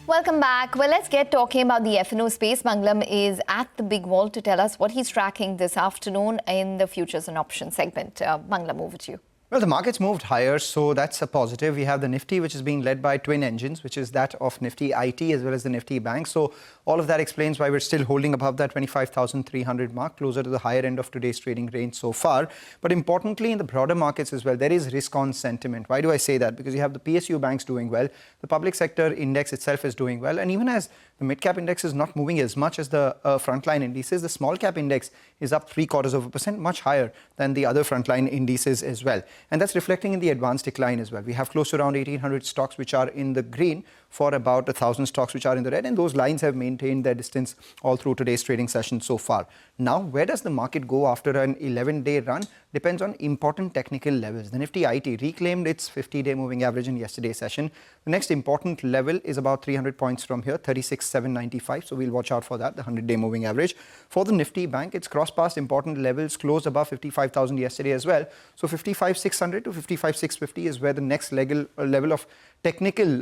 Welcome back. Well, let's get talking about the F&O space. Mangalam is at the big wall to tell us what he's tracking this afternoon in the futures and options segment. Mangalam, over to you. Well, the market's moved higher, so that's a positive. We have the Nifty, which is being led by twin engines, which is that of Nifty IT as well as the Nifty Bank. So all of that explains why we're still holding above that 25,300 mark, closer to the higher end of today's trading range so far. But importantly, in the broader markets as well, there is risk-on sentiment. Why do I say that? Because you have the PSU banks doing well, the public sector index itself is doing well, and even as the mid-cap index is not moving as much as the frontline indices, the small-cap index is up 0.75%, much higher than the other frontline indices as well. And that's reflecting in the advanced decline as well. We have close to around 1,800 stocks which are in the green for about 1,000 stocks which are in the red. And those lines have maintained their distance all through today's trading session so far. Now, where does the market go after an 11-day run? Depends on important technical levels. The Nifty IT reclaimed its 50-day moving average in yesterday's session. The next important level is about 300 points from here, 36,795. So we'll watch out for that, the 100-day moving average. For the Nifty Bank, it's crossed past important levels, closed above 55,000 yesterday as well. So 55,600 to 55,650 is where the next level of technical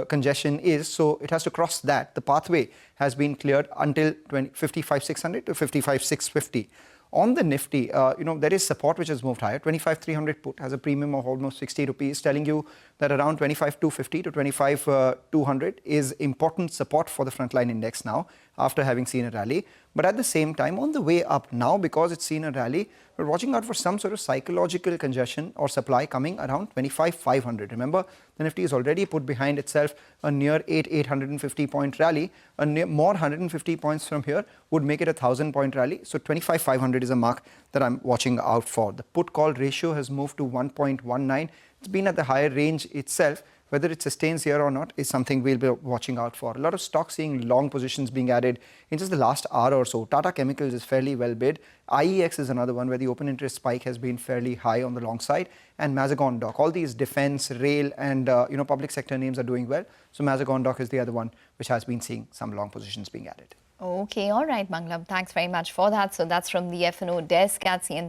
congestion is. So it has to cross that. The pathway has been cleared until 55,600 to 55,650. On the Nifty, there is support which has moved higher. 25,300 put has a premium of almost 60 rupees, telling you that around 25,250 to 25,200 is important support for the frontline index now after having seen a rally. But at the same time, on the way up now, because it's seen a rally, we're watching out for some sort of psychological congestion or supply coming around 25,500. Remember, the Nifty is already put behind itself a near 850 point rally. More 150 points from here would make it a 1,000-point rally. So 25,500 is a mark that I'm watching out for. The put-call ratio has moved to 1.19. It's been at the higher range itself. Whether it sustains here or not is something we'll be watching out for. A lot of stocks seeing long positions being added in just the last hour or so. Tata Chemicals is fairly well bid. IEX is another one where the open interest spike has been fairly high on the long side. And Mazagon Dock. All these defense, rail and public sector names are doing well. So Mazagon Dock is the other one which has been seeing some long positions being added. Okay, all right, Mangalam. Thanks very much for that. So that's from the F&O desk at CNBC.